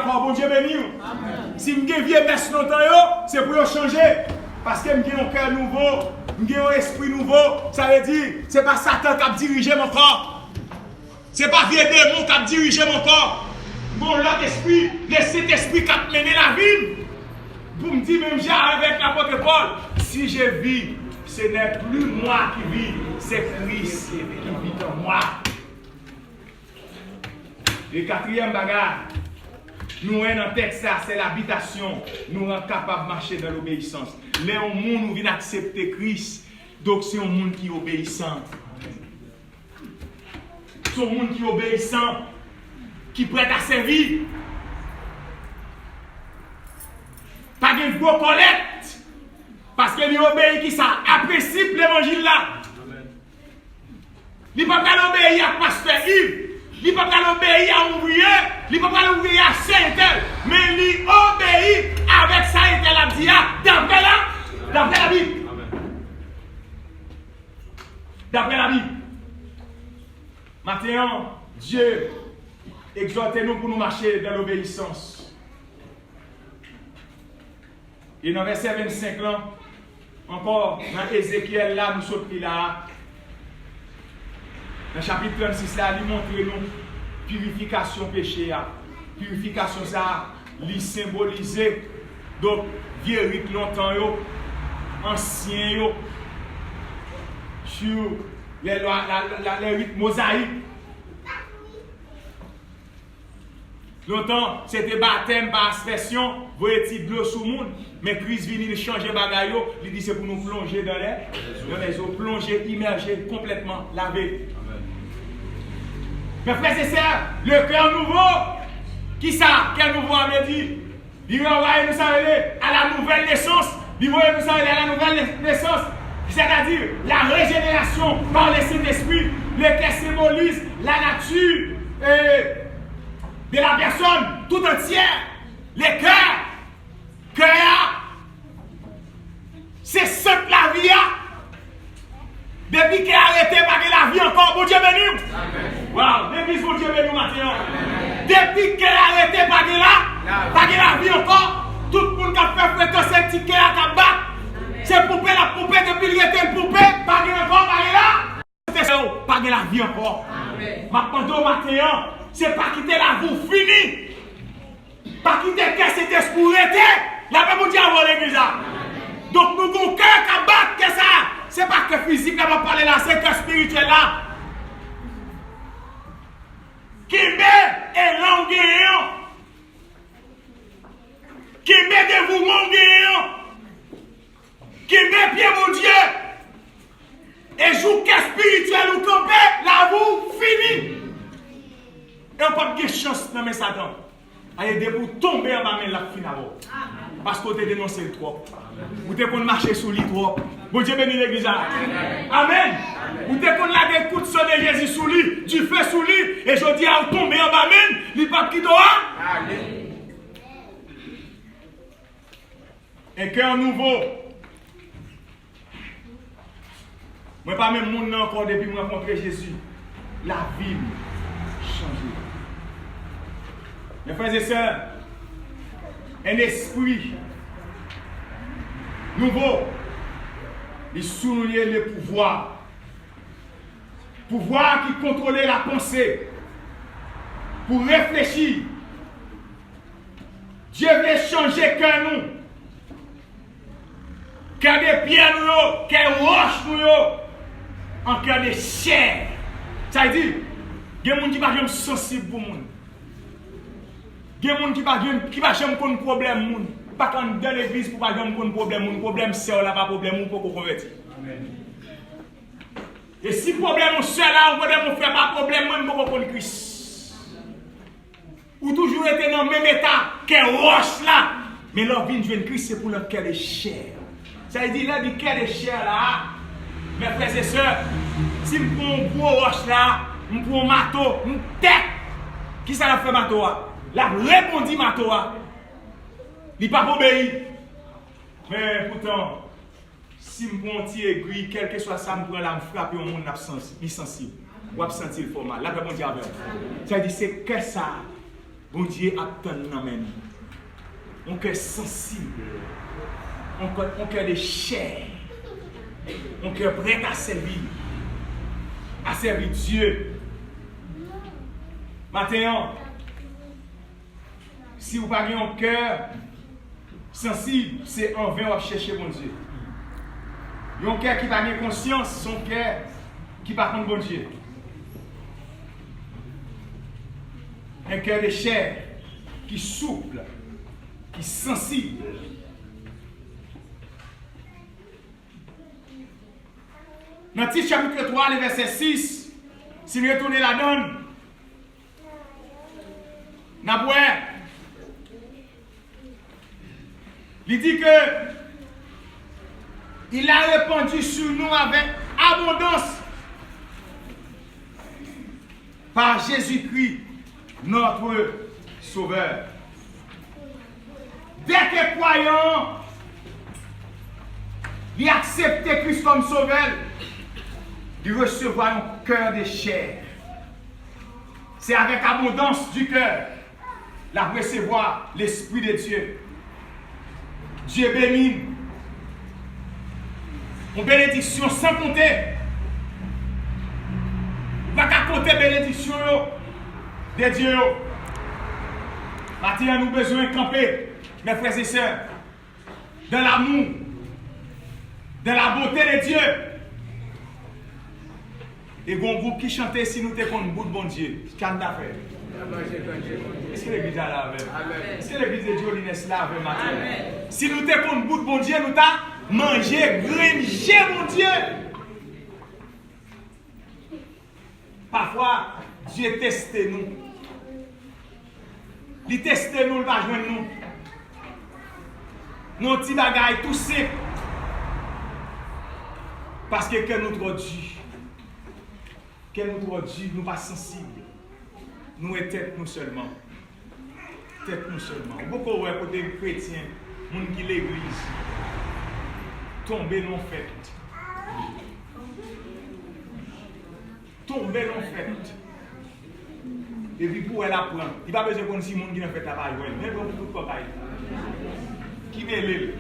encore. Bon Dieu béni. Si je suis vieux messe longtemps, c'est pour changer. Parce que je suis un cœur nouveau, je suis un esprit nouveau. Ça veut dire, ce n'est pas Satan qui a dirigé mon corps. Ce n'est pas vieux démon qui a dirigé mon corps. Bon, l'autre esprit, cet esprit qui a mené la vie. Pour me dire, même j'ai avec l'apôtre Paul, si je vis, ce n'est plus moi qui vis, c'est Christ qui vit en moi. Et quatrième bagarre, nous avons dans le texte, c'est l'habitation. Nous sommes capables de marcher dans l'obéissance. Les gens nous viennent accepter Christ, donc c'est un monde qui est obéissant. C'est un monde qui est obéissant, qui est prêt à servir. Pas de gros collecte. Parce qu'il obéit qui ça? Apprécie l'évangile là. Il ne peut pas obéir à pasteur Yves. Il ne peut pas obéir à ouvrier. Il ne peut pas obéir à Saint-Tel. Mais il obéit avec Saint-Tel à dire d'après la Bible. D'après la Bible. Maintenant, Dieu exhorte-nous pour nous marcher dans l'obéissance. Et dans le verset 25 là, encore dans Ézéchiel là, nous sommes là. Dans le chapitre 36 là, il montre nous purification péché. Purification ça, il symbolise donc vieux rites longtemps, anciens, sur les rites mosaïques. Longtemps, c'était baptême par aspersion, vous étiez de l'eau sous le monde. Mais Christ vient de changer bagaille, il dit c'est pour nous plonger dans les eaux, plonger, immerger, complètement, laver. Mes frères et sœurs, le cœur nouveau, qui ça? Quel nouveau avait dit? Il va envoyer nous à la nouvelle naissance. Il va nous à la nouvelle naissance. C'est-à-dire la régénération par le Saint-Esprit, lequel symbolise la nature de la personne tout entière. Les cœurs, c'est simple la vie. Depuis qu'elle a arrêté par la vie encore, bon Dieu béni. Wow, l'église, bon Dieu béni maintenant. Depuis qu'elle a arrêté par la vie encore, tout le monde qui a fait fréquencer un ticket à tabac, c'est poupée la poupée depuis qu'il était une poupée, pas encore, pas la vie encore. Maintenant, maintenant, c'est pas quitter la vie finie. Pas quitter que cet esprit était. La même Dieu a l'église. Donc nous avons cœur qui bat que ça. C'est pas que physique qui va parler là, c'est que spirituel là. Qui met élan guéant. Qui met dévouement guéant. Qui met pied mon Dieu. Et joue que spirituel ou campé, la vous fini. Et on n'a pas de chance dans mes Satan. Allez, de pour tomber en bas, mais la fin d'abord. Parce qu'on t'a dénoncé le trop. Vous t'es qu'on marcher sous lui trop. Bon Dieu bénit l'église. Amen. Vous t'es qu'on a des coups de sonner Jésus sous lui, du feu sous lui, et je dis à tomber en bas, même, il pas qui doit. Un cœur nouveau. Moi, pas même mon nom encore depuis que je rencontré Jésus. La vie changé. Mes frères et sœurs, un esprit nouveau, il souligne le pouvoir. Pouvoir qui contrôle la pensée. Pour réfléchir. Dieu veut changer cœur nous. Cœur de pierre nous, cœur roche nous, en cœur de chair. Ça veut dire, il y a des gens qui ne sont pas sensibles pour nous. Il y a des gens qui ne sont pas de problème. Pas dans l'église pour pas de problème. Le problème c'est là, pas problème pour convertir. Et si problème c'est là, on fait pas problème pour comprendre Christ. Ou toujours été dans le même état que roche là. Mais leur vie de Christ c'est pour leur cœur de chair. Ça veut dire là, du cœur de chair là. Mes frères et sœurs, si je prends un gros roche là, je prends un marteau, une tête, qui ça l'a fait marteau? La répondit marteau. Il n'est pas obéi. Mais pourtant, si je prends un petit aiguille, quel que soit ça, je prends la frappe et on est sensible. Ou sentir le format. La répondit avec. Ça veut dire c'est que ça. Bon Dieu attend nous même. On cœur sensible. On cœur de chair. On cœur prêt à servir. À servir Dieu. Maintenant, si vous n'avez pas un cœur sensible, c'est en vain à chercher mon Dieu. Un cœur qui n'a pas conscience, son cœur qui n'a pas bon Dieu. Un cœur de chair qui souple, qui sensible. Dans Tite chapitre 3, le verset 6, si nous retournons la donne, il dit que il a répandu sur nous avec abondance par Jésus-Christ, notre Sauveur. Dès que croyant, il accepte Christ comme Sauveur, il recevra un cœur de chair. C'est avec abondance du cœur la recevoir l'Esprit de Dieu. Dieu bénit. Une bénédiction sans compter. Pas qu'à compter bénédiction de Dieu. Maintenant, nous avons besoin de camper, mes frères et sœurs, dans l'amour, dans la beauté de Dieu. Et il y a un groupe qui chantait si nous te contre bout de bon Dieu. Qu'est-ce qu'on a fait? Est-ce que l'église a lavé? Est-ce que l'église de Dieu laisse laver maintenant? Si nous te contre bout de bon Dieu, nous t'avons mangé, gringé mon Dieu. Parfois, Dieu teste nous. Il teste nous, il va joindre nous. Nos petits bagailles, tout simple. Parce que nous trop Dieu. Que nous trop Dieu, nous pas sensibles. Nous et tête nous seulement. Tête nous seulement. Beaucoup de côté chrétien, monde qui l'église, tomber non fait. Tomber non fait. Et puis pour elle apprendre. Il n'y a pas besoin qu'on dise monde qui n'a fait travail. Mais bon, tout le travail. Qui met l'île?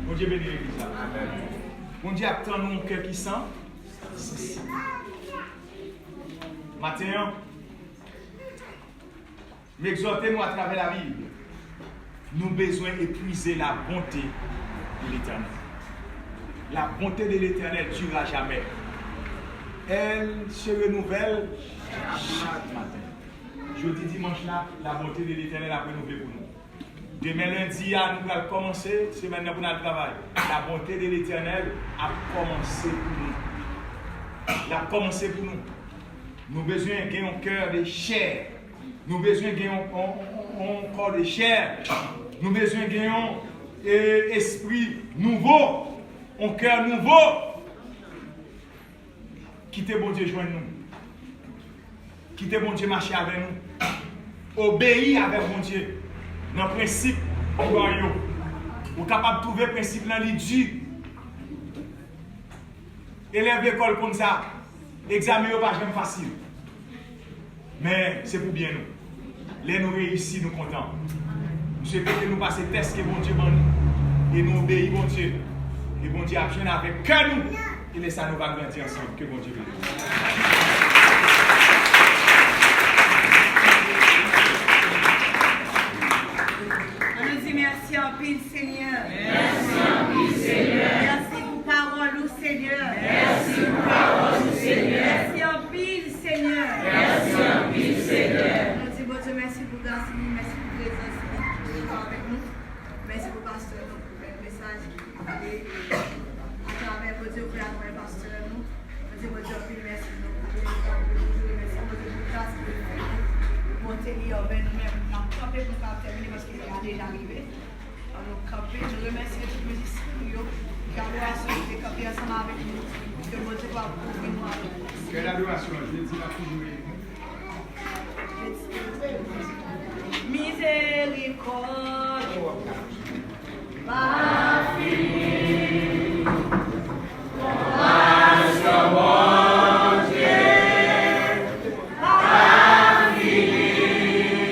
Mon Dieu bénit l'église. Mon Dieu attend nous un cœur qui sent. Maintenant, m'exhortez-nous à travers la Bible. Nous avons besoin d'épuiser la bonté de l'Éternel. La bonté de l'Éternel ne durera jamais. Elle se renouvelle chaque matin. Jeudi, dimanche là, la bonté de l'Éternel a renouvelé pour nous. Demain lundi, nous allons commencer, c'est maintenant pour notre travail. La bonté de l'Éternel a commencé pour nous. Elle a commencé pour nous. Nous avons besoin d'un cœur de chair. Nous avons besoin d'un corps de chair. Nous avons besoin d'un esprit nouveau. Un cœur nouveau. Quittez bon Dieu joindre nous. Quittez bon Dieu marcher avec nous. Obéir avec bon Dieu. Dans le principe, vous êtes capable de trouver le principe dans l'idée. Élève l'école comme ça. L'examen n'est pas jamais facile. Mais c'est pour bien nous. Les nous réussissons, nous contents. Nous souhaitons que nous passions le test que bon Dieu nous. Et nous obéissons bon Dieu. Et bon Dieu a besoin avec que nous. Et laisse ça nous va grandir ensemble. Que bon Dieu bénisse. Merci en pile, Seigneur. Merci en pile, Seigneur. Merci pour parole, Seigneur. Merci pour parole, Seigneur. Merci en pile, Seigneur. Merci en pile, Seigneur. Merci, bon Dieu, merci pour grâce, merci pour présence, merci pour avec nous. Merci pour pasteur, pour le message qui est à travers, bon Dieu, pour la pasteur, nous. Bon Dieu, merci pour merci pour grâce, pour tenir en nous-mêmes. Nous avons campé pour terminer parce qu'il est déjà arrivé. Alors, campé, je remercie tous les musiciens qui ont été campés ensemble avec nous. Que bon Dieu va couvrir nous avec nous. Quelle adoration, je dis la toujours. Miséricorde, pas fini, compassion, mon Dieu, pas fini.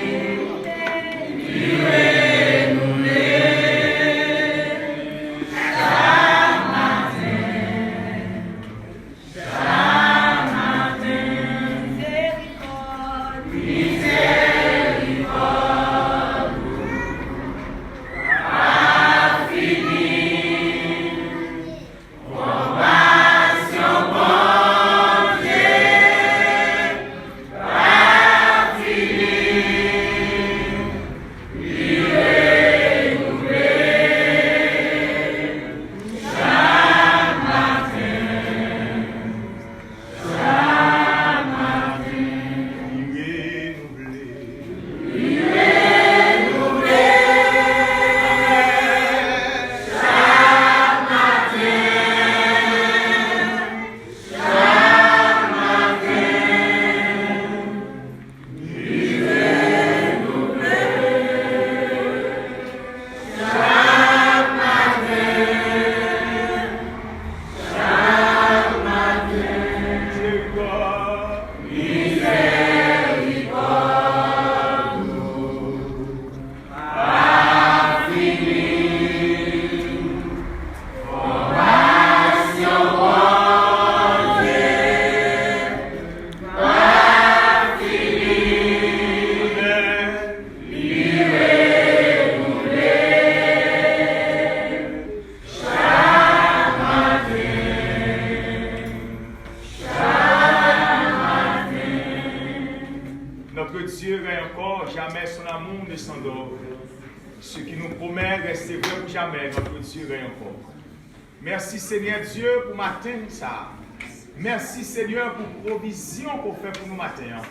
nous descendons. Ce qui nous promet rester vrai pour jamais, notre Dieu règne encore. Merci Seigneur Dieu pour matin ça. Merci Seigneur pour provision qu'on fait pour nous matin.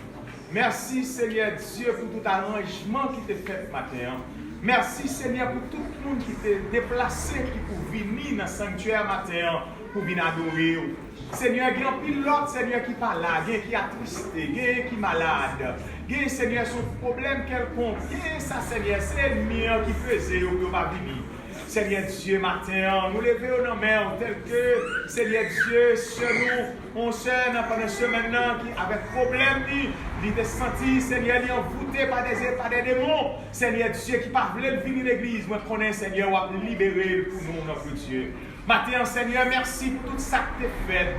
Merci Seigneur Dieu pour tout arrangement qui t'est fait matin. Merci Seigneur pour tout le monde qui t'est déplacé, qui pour venir dans le sanctuaire matin, pour venir adorer. Seigneur, il y a un pilote, Seigneur, qui n'est pas là, il y a qui est attristé, il y a qui est malade, il y a Seigneur son problème quelconque, il y a ça Seigneur, c'est l'ennemi qui faisait au pas venir. Seigneur Dieu, matin, nous levons nos mains tel que, Seigneur Dieu, sur nous, on sait pendant ce maintenant qui avec problème, il est senti, Seigneur, il est envoûté par des démons. Seigneur Dieu, qui ne veut pas venir l'église, moi je connais, Seigneur, on va libérer pour nous, notre Dieu. Matin, Seigneur, merci pour tout ça que tu as fait.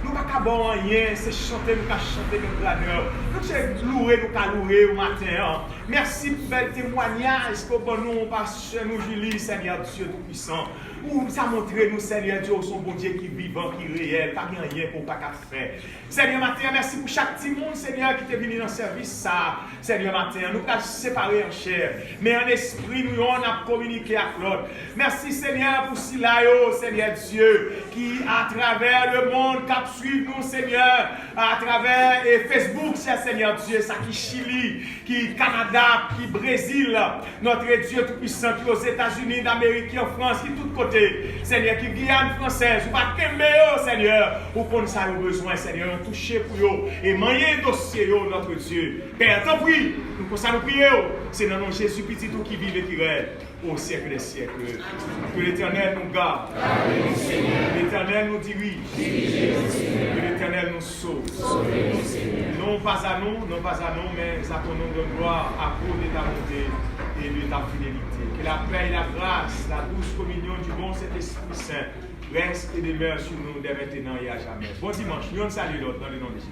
Nous ne pouvons pas rien, c'est chanter, nous chanter le planeur. Nous sommes loués, nous louer au matin. Merci pour bel témoignage que nous pasteur nous Julie, Seigneur Dieu Tout-Puissant. Où ça montre nous, Seigneur Dieu, son bon Dieu qui est vivant, qui est réel, pas rien pour pas faire. Seigneur matin, merci pour chaque petit monde, Seigneur, qui est venu dans le service. Ça, Seigneur matin, nous avons séparé en chair, mais en esprit, nous on a communiqué avec l'autre. Merci, Seigneur, pour Silayo, Seigneur Dieu, qui à travers le monde, qui suit nous, Seigneur, à travers Facebook, Seigneur Dieu, ça qui Chili, qui Canada, qui Brésil, notre Dieu Tout-Puissant, qui aux États-Unis d'Amérique, qui en France, qui tout côté. Seigneur, qui Guyane française, ou pas qu'aimer, Seigneur, ou qu'on ça a besoin, Seigneur, toucher pour eux, et manier dossier, notre Dieu. Père, t'en prie, nous pour ça nous prier, c'est dans le nom de Jésus petit tout qui vit et qui règne au siècle des siècles. Que l'Éternel nous garde, l'Éternel nous dirige, que l'Éternel nous sauve. Non pas à nous, mais à ton nom de gloire, à cause de ta bonté et de ta fidélité. Que la paix et la grâce, la douce communion du bon Saint-Esprit Saint reste et demeure sur nous dès maintenant et à jamais. Bon dimanche, nous on salue l'autre dans le nom de Jésus.